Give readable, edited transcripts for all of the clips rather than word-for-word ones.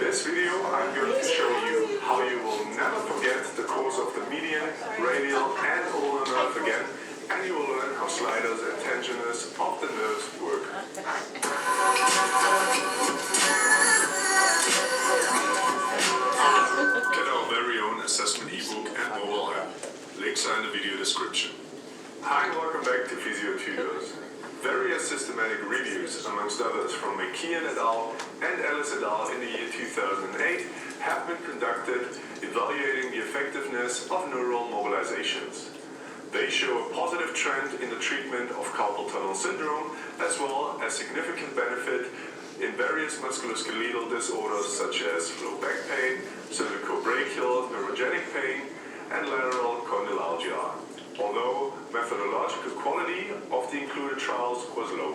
this video, I'm going to show you how you will never forget the course of the median, radial, and ulnar nerve again, and you will learn how sliders and tensioners of the nerves work. Get our very own assessment ebook and mobile app. Links are in the video description. Hi and welcome back to Physio Tutors. Various systematic reviews, amongst others from McKeon et al. And Ellis et al. In the year 2008, have been conducted evaluating the effectiveness of neural mobilizations. They show a positive trend in the treatment of carpal tunnel syndrome, as well as significant benefit in various musculoskeletal disorders such as low back pain, cervicobrachial neurogenic pain, and lateral condylalgia, although methodological quality of the included trials was low.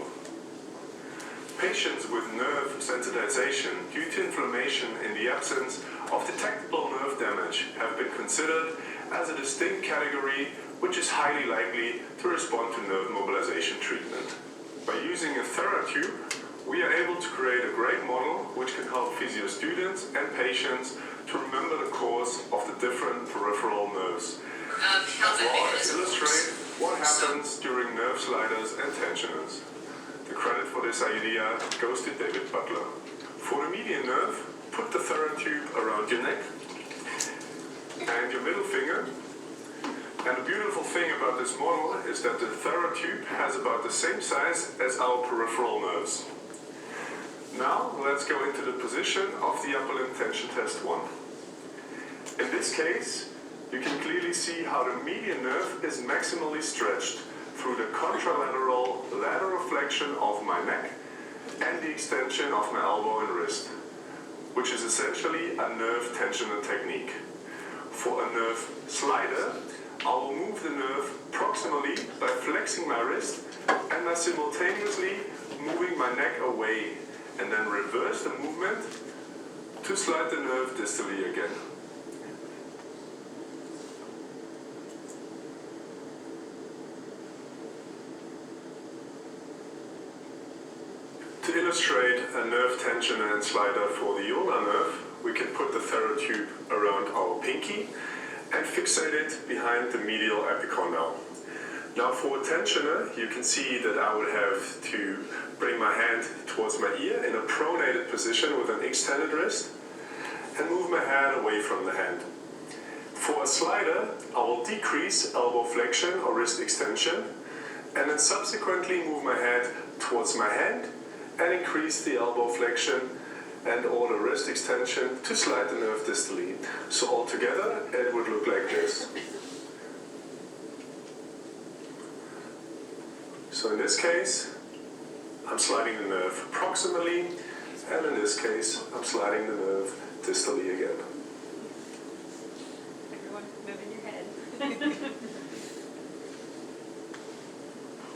Patients with nerve sensitization due to inflammation in the absence of detectable nerve damage have been considered as a distinct category which is highly likely to respond to nerve mobilization treatment. By using a TheraTube, we are able to create a great model which can help physio students and patients to remember the course of the different peripheral nerves, as well as illustrate what happens during nerve sliders and tensioners. The credit for this idea goes to David Butler. For the median nerve, put the TheraTube around your neck and your middle finger. And the beautiful thing about this model is that the TheraTube has about the same size as our peripheral nerves. Now let's go into the position of the upper limb tension test 1. In this case, you can clearly see how the median nerve is maximally stretched through the contralateral lateral flexion of my neck and the extension of my elbow and wrist, which is essentially a nerve tensioner technique. For a nerve slider, I will move the nerve proximally by flexing my wrist and by simultaneously moving my neck away, and then reverse the movement to slide the nerve distally again. To illustrate a nerve tensioner and slider for the ulnar nerve, we can put the TheraTube around our pinky and fixate it behind the medial epicondyle. Now for a tensioner, you can see that I would have to bring my hand towards my ear in a pronated position with an extended wrist and move my hand away from the hand. For a slider, I will decrease elbow flexion or wrist extension and then subsequently move my hand towards my hand and increase the elbow flexion and or the wrist extension to slide the nerve distally. So altogether, it would look like this. So in this case, I'm sliding the nerve proximally, and in this case, I'm sliding the nerve distally again. Everyone moving your head.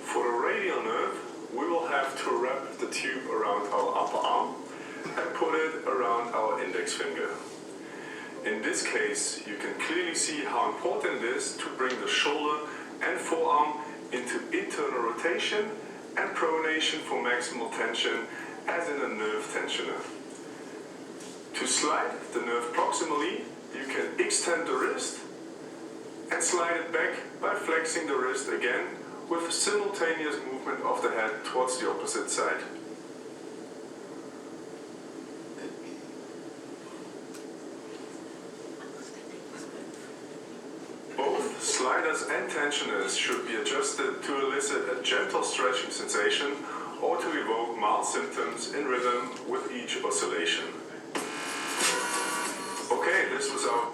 For the radial nerve, we will have to wrap the tube around our upper arm and put it around our index finger. In this case, you can clearly see how important it is to bring the shoulder and forearm into internal rotation and pronation for maximal tension as in a nerve tensioner. To slide the nerve proximally, you can extend the wrist and slide it back by flexing the wrist again with a simultaneous movement of the head towards the opposite side. Both sliders and tensioners should be adjusted to elicit a gentle stretching sensation or to evoke mild symptoms in rhythm with each oscillation. Okay, this was our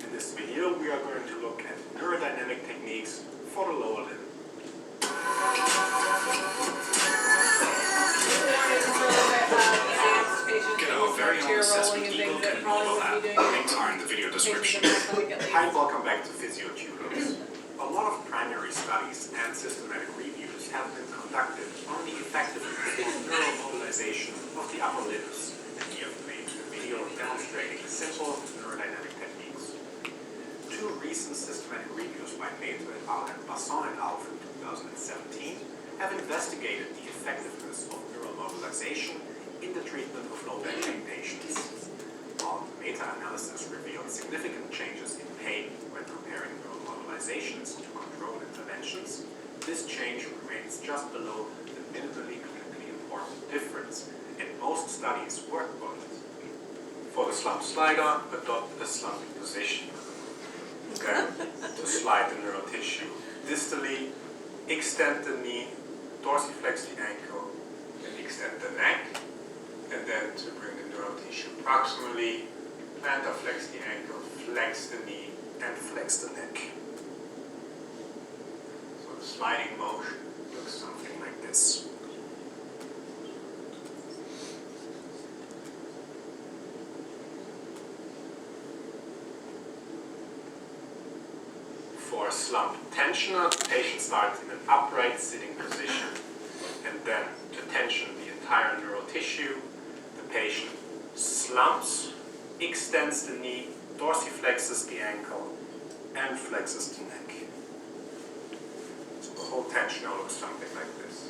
In this video, we are going to look at neurodynamic techniques for the lower limb. Get our very own assessment ebook and mobile app. Links are in the video description. Hi and welcome back to Physio Tutors. A lot of primary studies and systematic reviews have been conducted on the effectiveness of neuromobilization of the upper limbs. We have made a video demonstrating essential normalization in the treatment of low back pain patients. While meta-analysis revealed significant changes in pain when comparing neural normalizations to control interventions, this change remains just below the minimally clinically important difference, and most studies work on it. For the slump slider, adopt a slumping position. Okay? To slide the neural tissue distally, extend the knee, dorsiflex the ankle, and extend the neck, and then to bring the neural tissue proximally, plantar flex the ankle, flex the knee, and flex the neck. So the sliding motion looks something like this. For a slump tensioner, the patient starts in an upright sitting position, and then to tension the entire neural tissue, the patient slumps, extends the knee, dorsiflexes the ankle, and flexes the neck. So the whole tensioner looks something like this.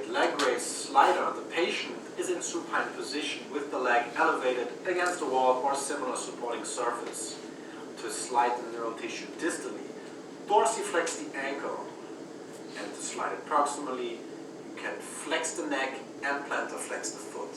Leg raise slider, the patient is in supine position with the leg elevated against a wall or similar supporting surface. To slide the neural tissue distally, dorsiflex the ankle, and to slide it proximally, you can flex the neck and plantar flex the foot.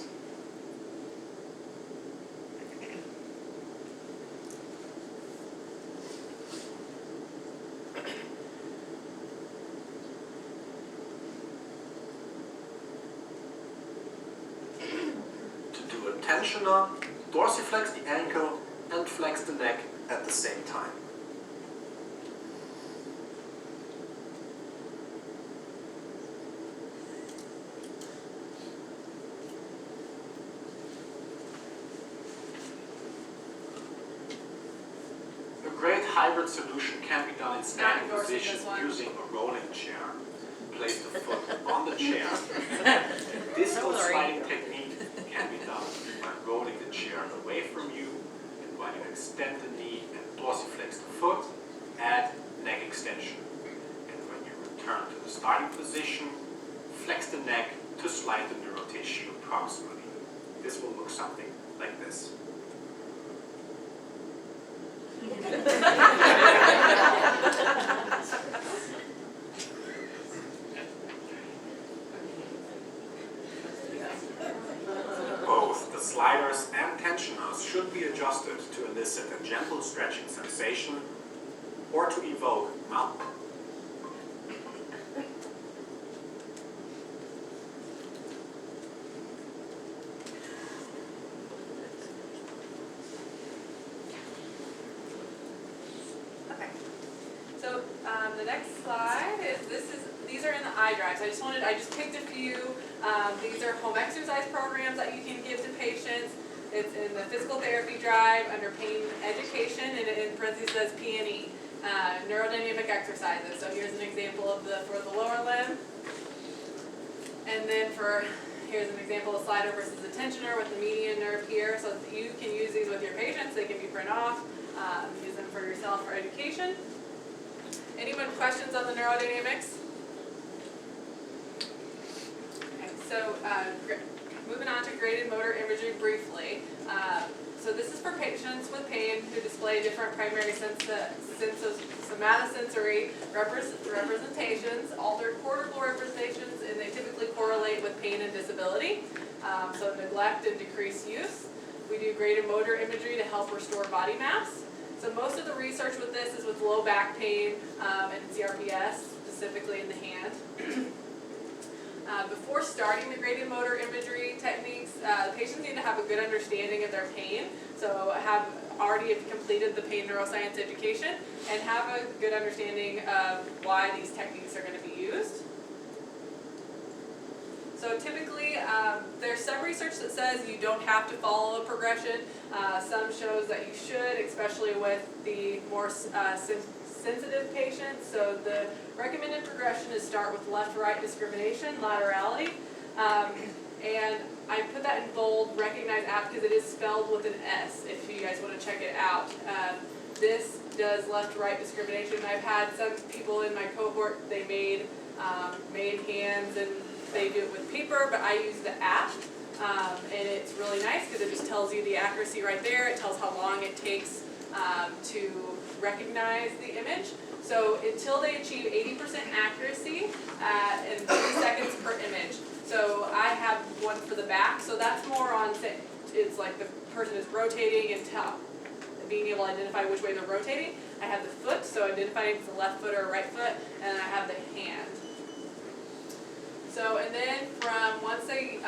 Tensioner, dorsiflex the ankle and flex the neck at the same time. A great hybrid solution can be done in standing position using a rolling chair. Place the foot on the chair. This sliding technique can be done by rolling the chair away from you, and while you extend the knee and dorsiflex the foot, add neck extension. And when you return to the starting position, flex the neck to slide the neural tissue proximally. This will look something like this. Both the sliders and tensioners should be adjusted to elicit a gentle stretching sensation or to evoke mild. Okay. So the next slide is these are in the iDrive. So I just picked a few. These are home exercise programs that you can give to patients. It's in the physical therapy drive under pain education, and in parentheses says P&E, neurodynamic exercises. So here's an example of for the lower limb. And then here's an example of slider versus a tensioner with the median nerve here. So you can use these with your patients. They can be print off, use them for yourself for education. Anyone questions on the neurodynamics? Okay, so moving on to graded motor imagery briefly. So this is for patients with pain who display different primary somatosensory representations, altered cortical representations, and they typically correlate with pain and disability. So neglect and decreased use. We do graded motor imagery to help restore body mass. So most of the research with this is with low back pain and CRPS, specifically in the hand. Before starting the graded motor imagery techniques, patients need to have a good understanding of their pain. So have already completed the pain neuroscience education and have a good understanding of why these techniques are going to be used. So typically, there's some research that says you don't have to follow a progression. Some shows that you should, especially with the more sensitive patients. So the recommended progression is start with left-right discrimination, laterality. And I put that in bold, recognize app, because it is spelled with an S, if you guys want to check it out. This does left-right discrimination. I've had some people in my cohort, they made hands, and they do it with paper, but I use the app. And it's really nice because it just tells you the accuracy right there. It tells how long it takes to recognize the image. So until they achieve 80% accuracy in 3 seconds per image. So I have one for the back, so that's more on, it's like the person is rotating and being able to identify which way they're rotating. I have the foot, so identifying if it's a left foot or a right foot, and then I have the hand. So, and then from once they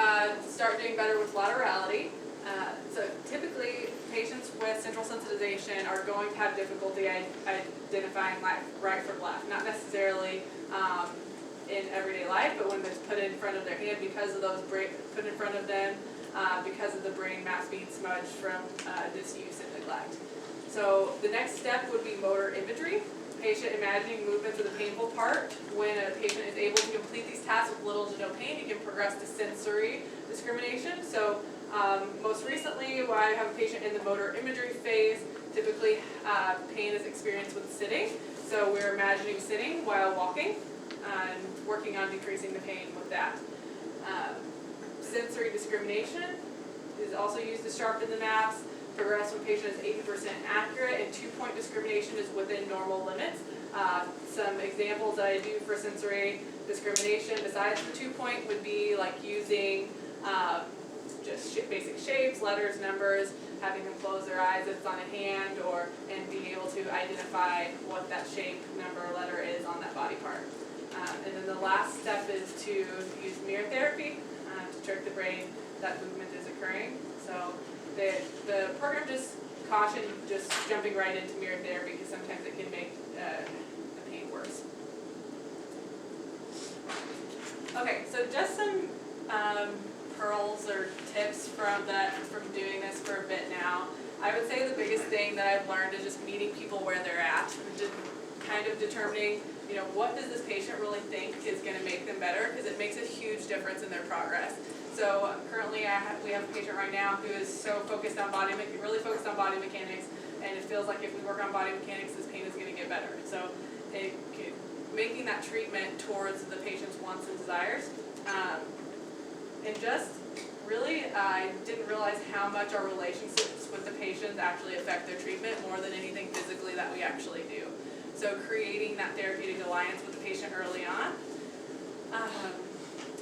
start doing better with laterality, so typically patients with central sensitization are going to have difficulty identifying right from left, not necessarily in everyday life, but when it's put in front of their hand because of those put in front of them, because of the brain mass being smudged from disuse and neglect. So the next step would be motor imagery. Patient imagining movements of the painful part. When a patient is able to complete these tasks with little to no pain, you can progress to sensory discrimination. So most recently, while I have a patient in the motor imagery phase, typically pain is experienced with sitting. So we're imagining sitting while walking and working on decreasing the pain with that. Sensory discrimination is also used to sharpen the maps. Progress when patient is 80% accurate, and 2-point discrimination is within normal limits. Some examples that I do for sensory discrimination besides the 2-point would be like using just basic shapes, letters, numbers, having them close their eyes if it's on a hand, and being able to identify what that shape, number, or letter is on that body part. And then the last step is to use mirror therapy to trick the brain that movement is occurring. So the program just cautioned just jumping right into mirror therapy because sometimes it can make the pain worse. Okay, so just some pearls or tips from doing this for a bit now. I would say the biggest thing that I've learned is just meeting people where they're at, and just kind of determining, what does this patient really think is going to make them better, because it makes a huge difference in their progress. So currently we have a patient right now who is so focused on really focused on body mechanics, and it feels like if we work on body mechanics, this pain is going to get better. So making that treatment towards the patient's wants and desires. And just really, I didn't realize how much our relationships with the patients actually affect their treatment more than anything physically that we actually do. So creating that therapeutic alliance with the patient early on.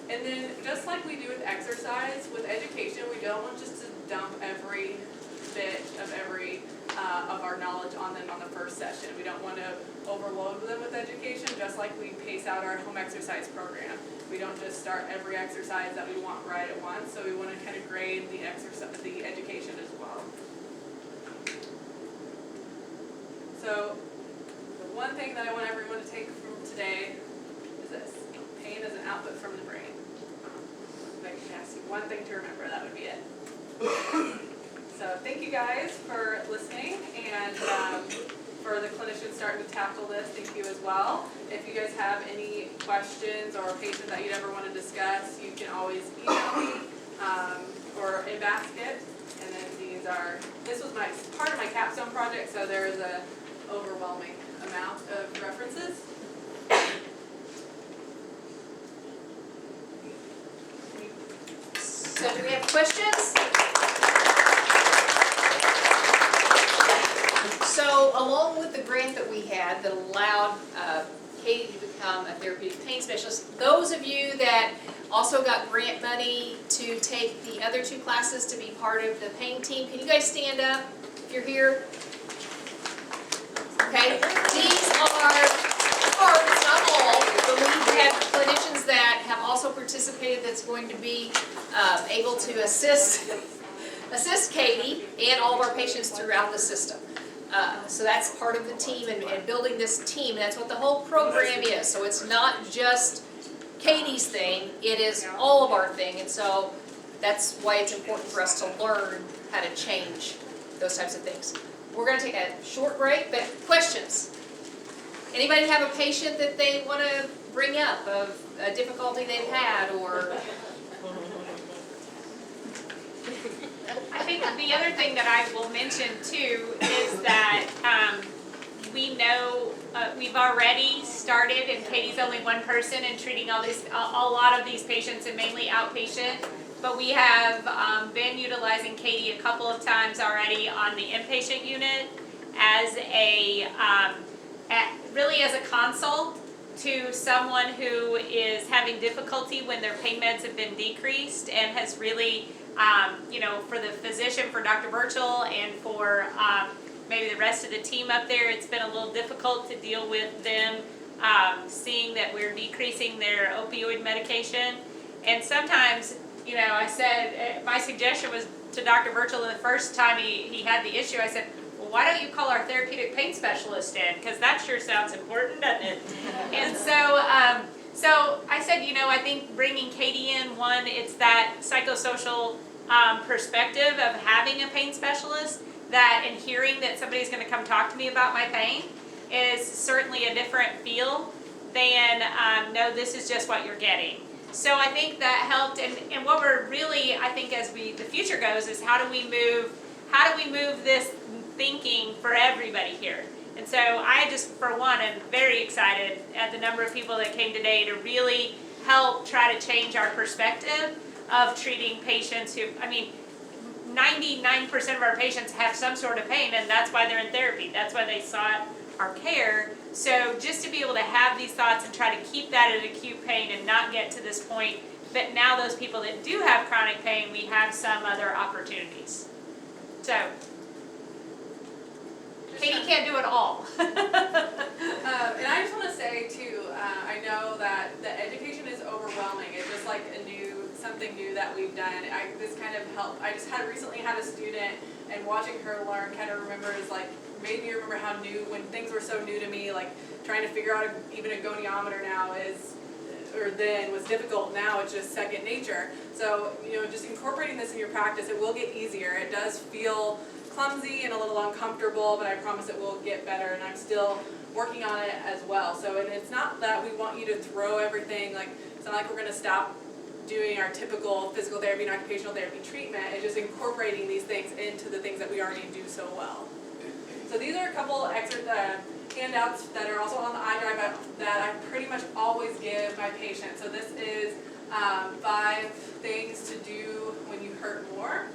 And then just like we do with exercise, with education, we don't want just to dump every bit of our knowledge on them on the first session. We don't want to overload them with education, just like we pace out our home exercise program. We don't just start every exercise that we want right at once, so we want to kind of grade the education as well. So the one thing that I want everyone to take from today is this: pain is an output from the brain. If I can ask you one thing to remember, that would be it. So thank you guys for listening, and for the clinicians starting to tackle this, thank you as well. If you guys have any questions or a patient that you'd ever want to discuss, you can always email me or in basket. And then this was part of my capstone project, so there is a overwhelming amount of references. So do we have questions? So along with the grant that we had that allowed Katie to become a therapeutic pain specialist, those of you that also got grant money to take the other 2 classes to be part of the pain team, can you guys stand up if you're here? Okay, these are parts, not all, but we have clinicians that have also participated that's going to be able to assist Katie and all of our patients throughout the system. So that's part of the team and building this team. That's what the whole program is. So it's not just Katie's thing, it is all of our thing. And so that's why it's important for us to learn how to change those types of things. We're going to take a short break, but questions? Anybody have a patient that they want to bring up of a difficulty they've had, or? I think the other thing that I will mention too is that we know we've already started, and Katie's only one person and treating a lot of these patients, and mainly outpatient. But we have been utilizing Katie a couple of times already on the inpatient unit as really as a consult to someone who is having difficulty when their pain meds have been decreased, and has really, for the physician, for Dr. Burchell, and for maybe the rest of the team up there, it's been a little difficult to deal with them seeing that we're decreasing their opioid medication. And sometimes, I said, my suggestion was to Dr. Burchell the first time he had the issue, I said, well, why don't you call our therapeutic pain specialist in? Because that sure sounds important, doesn't it? And so I said, I think bringing Katie in, one, it's that psychosocial perspective of having a pain specialist, that and hearing that somebody's going to come talk to me about my pain is certainly a different feel than, no, this is just what you're getting. So I think that helped, and what we're really, I think as the future goes, is how do we move this thinking for everybody here. And so I just, for one, am very excited at the number of people that came today to really help try to change our perspective of treating patients who, 99% of our patients have some sort of pain, and that's why they're in therapy. That's why they sought our care. So just to be able to have these thoughts and try to keep that at acute pain and not get to this point, but now those people that do have chronic pain, we have some other opportunities. So, Katie can't do it all. And I just want to say too, I know that the education is overwhelming. It's just like something new that we've done. This kind of helped. I just recently had a student, and watching her learn kind of made me remember how new, when things were so new to me, like trying to figure out even a goniometer now was difficult. Now it's just second nature. So, just incorporating this in your practice, it will get easier. It does feel clumsy and a little uncomfortable, but I promise it will get better, and I'm still working on it as well. So, and it's not that we want you to throw everything, it's not like we're going to stop doing our typical physical therapy and occupational therapy treatment. It's just incorporating these things into the things that we already do so well. So these are a couple handouts that are also on the iDrive that I pretty much always give my patients. So this is 5 things to do when you hurt more.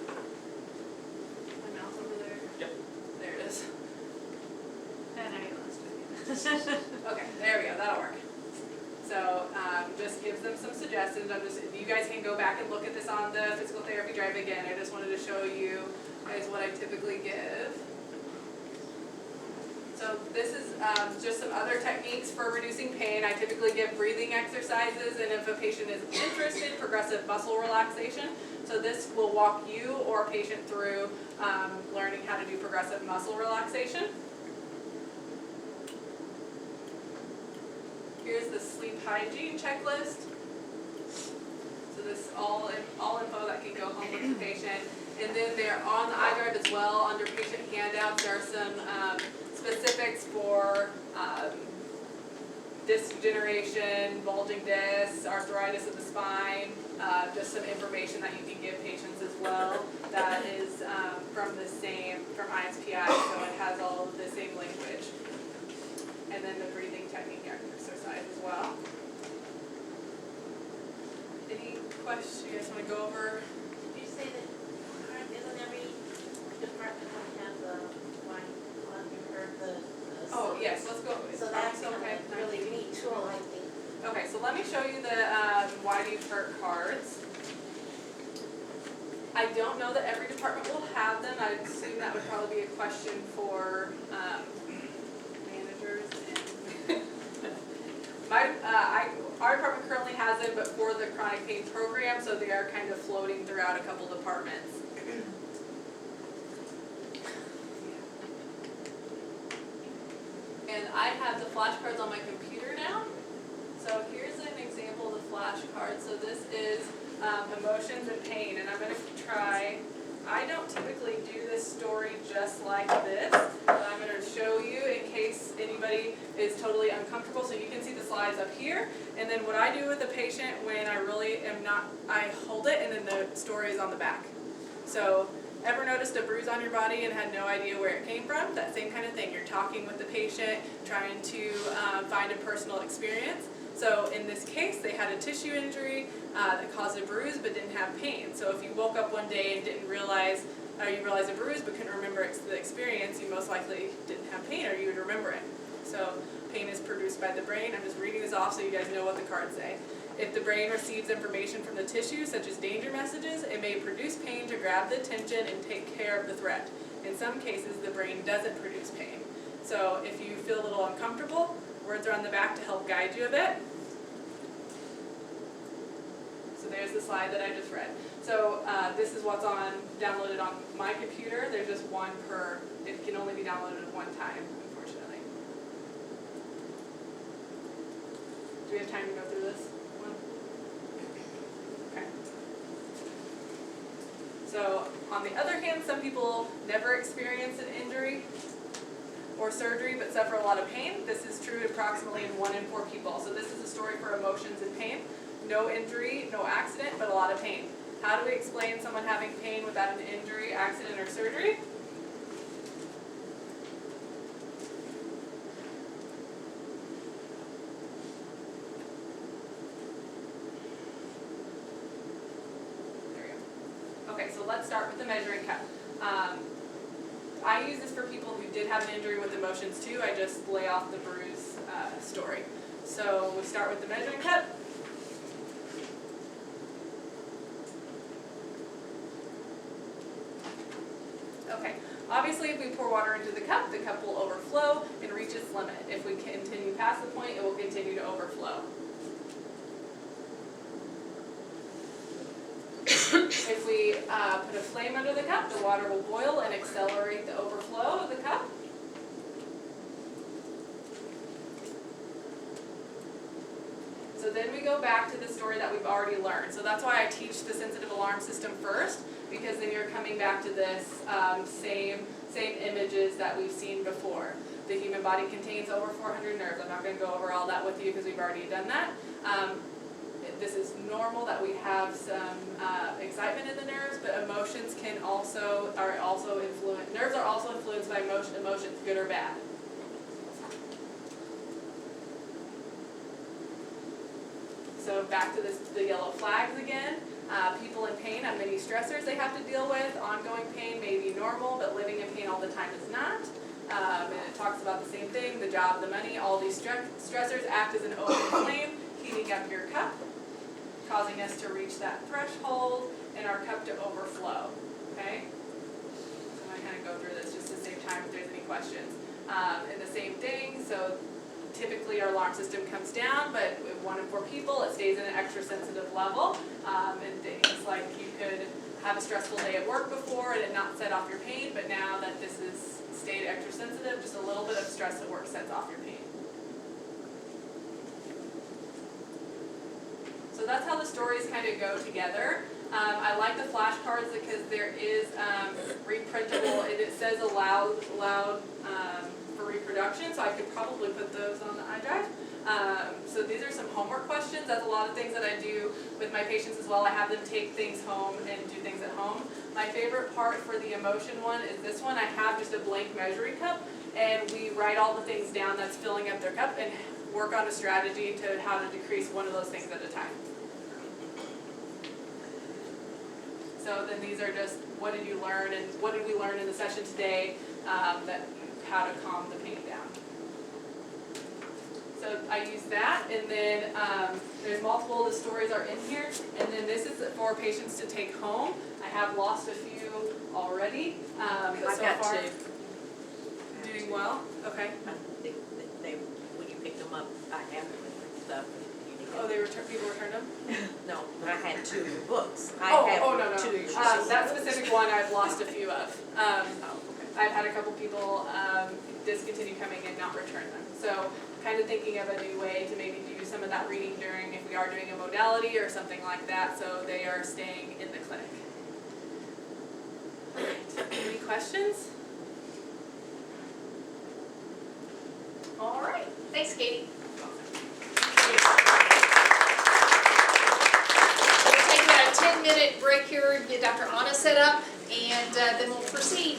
My mouse over there? Yep. There it is. And I lost it. Okay, there we go, that'll work. So just gives them some suggestions. You guys can go back and look at this on the physical therapy drive again. I just wanted to show you guys what I typically give. So this is just some other techniques for reducing pain. I typically give breathing exercises, and if a patient is interested, progressive muscle relaxation. So this will walk you or a patient through learning how to do progressive muscle relaxation. Here's the sleep hygiene checklist. So this all info that can go home with the patient. And then they're on the iDrive as well. Under patient handouts, there are some specifics for disc degeneration, bulging discs, arthritis of the spine, just some information that you can give patients as well. That is from ISPI, so it has all of the same language. And then the breathing technique exercise as well. Any questions you guys want to go over? Did you say that isn't every department have the one you heard the Oh yes, let's go. So that's okay. a really neat tool, I think. Okay, so let me show you the why do you hurt cards. I don't know that every department will have them. I assume that would probably be a question for managers. And our department currently has them, but for the chronic pain program, so they are kind of floating throughout a couple departments. And I have the flashcards on my computer now. So here's an example of the flashcard. So this is emotions and pain, and I'm going to try. I don't typically do this story just like this, but I'm going to show you in case anybody is totally uncomfortable. So you can see the slides up here, and then what I do with the patient when I really am not, I hold it, and then the story is on the back. So Ever noticed a bruise on your body and had no idea where it came from? That same kind of thing. You're talking with the patient, trying to find a personal experience. So in this case, they had a tissue injury that caused a bruise but didn't have pain. So if you woke up one day and didn't realize, or you realized a bruise but couldn't remember the experience, you most likely didn't have pain, or you would remember it. So pain is produced by the brain. I'm just reading this off so you guys know what the cards say. If the brain receives information from the tissue, such as danger messages, it may produce pain to grab the attention and take care of the threat. In some cases, the brain doesn't produce pain. So if you feel a little uncomfortable, words are on the back to help guide you a bit. So there's the slide that I just read. So this is what's downloaded on my computer. There's just one per, it can only be downloaded one time, unfortunately. Do we have time to go through this one? Okay. So on the other hand, some people never experience an injury or surgery but suffer a lot of pain. This is true approximately in 1 in 4 people. So this is a story for emotions and pain. No injury, no accident, but a lot of pain. How do we explain someone having pain without an injury, accident, or surgery? There we go. Okay, so let's start with the measuring cup. I use this for people who did have an injury with emotions too. I just lay off the bruise story. So we start with the measuring cup. Okay, obviously if we pour water into the cup will overflow and reach its limit. If we continue past the point, it will continue to overflow. If we put a flame under the cup, the water will boil and accelerate the overflow of the cup. So then we go back to the story that we've already learned. So that's why I teach the sensitive alarm system first, because then you're coming back to this same images that we've seen before. The human body contains over 400 nerves. I'm not going to go over all that with you because we've already done that. This is normal that we have some excitement in the nerves, but emotions are also influenced. Nerves are also influenced by emotions, good or bad. So back to the yellow flags again. People in pain have many stressors they have to deal with. Ongoing pain may be normal, but living in pain all the time is not. And it talks about the same thing, the job, the money, all these stressors act as an open flame, heating up your cup, causing us to reach that threshold and our cup to overflow, okay? So I'm going to kind of go through this just to save time if there's any questions. And the same thing, so typically our alarm system comes down, but with 1 in 4 people, it stays in an extra sensitive level. And things like you could have a stressful day at work before and it not set off your pain, but now that this is stayed extra sensitive, just a little bit of stress at work sets off your pain. So that's how the stories kind of go together. I like the flashcards because there is reprintable, and it says allowed for reproduction, so I could probably put those on the iDrive. So these are some homework questions. That's a lot of things that I do with my patients as well. I have them take things home and do things at home. My favorite part for the emotion one is this one. I have just a blank measuring cup, and we write all the things down that's filling up their cup and work on a strategy to how to decrease one of those things at a time. So then these are just what did you learn and what did we learn in the session today, that how to calm the pain down. So I use that, and then there's multiple, the stories are in here, and then this is for patients to take home. I have lost a few already, but I've so got far 2. doing well. Okay. They, when you picked them up, I have them with stuff. Oh, people returned them? No, but I had 2 books. I No. have 2. That specific one I've lost a few of. I've had a couple people discontinue coming and not return them. So kind of thinking of a new way to maybe do some of that reading during, if we are doing a modality or something like that, so they are staying in the clinic. All right. Any questions? All right. Thanks, Katie. We'll take about a 10-minute break here, get Dr. Anna set up, and then we'll proceed.